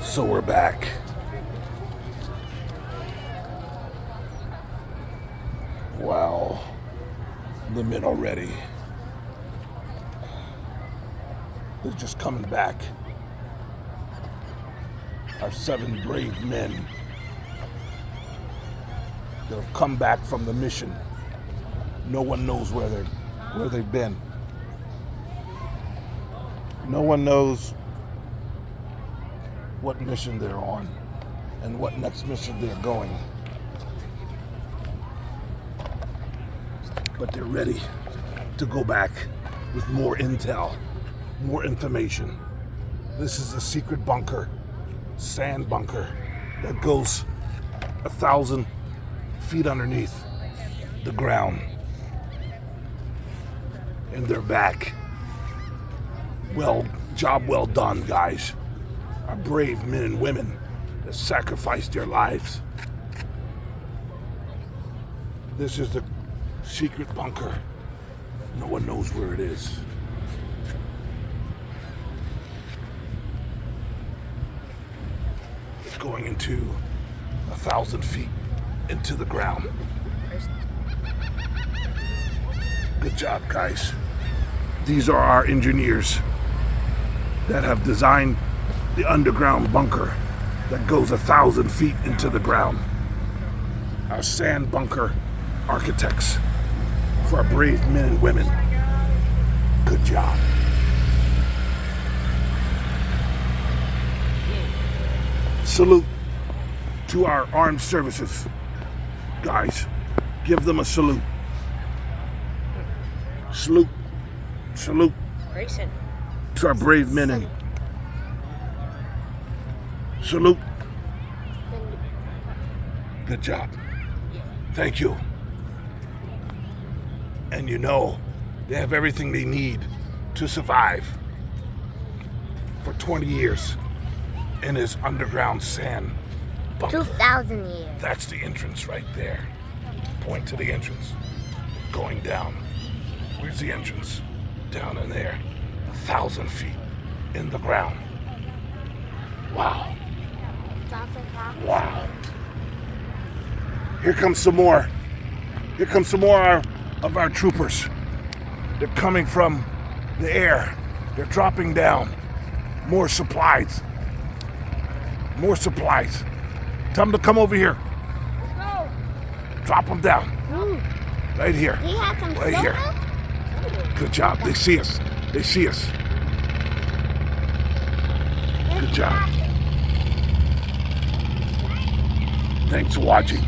So we're back. Wow. The men are ready. They're just coming back. Our 7 brave men that have come back from the mission. No one knows where they've been. No one knows what mission they're on and what next mission they're going. But they're ready to go back with more intel, more information. This is a secret bunker, sand bunker, that goes 1,000 feet underneath the ground. And they're back. Well, job well done, guys. Our brave men and women that sacrificed their lives. This is the secret bunker. No one knows where it is. It's going into 1,000 feet into the ground. Good job, guys. These are our engineers that have designed the underground bunker that goes 1,000 feet into the ground. Our sand bunker architects for our brave men and women. Good job. Salute to our armed services. Guys, give them a salute. Salute. Salute Grayson. to our brave men and salute. Good job. Thank you. And you know, they have everything they need to survive for 20 years in this underground sand bunker. 2,000 years. That's the entrance right there. Point to the entrance. Going down. Where's the entrance? Down in there. 1,000 feet in the ground. Wow. Wow. Here comes some more. Here comes some more of our troopers. They're coming from the air. They're dropping down. More supplies. More supplies. Tell them to come over here. Let's go. Drop them down. Right here. Do you have some Right here. Good job. They see us. They see us. Good job. Thanks for watching.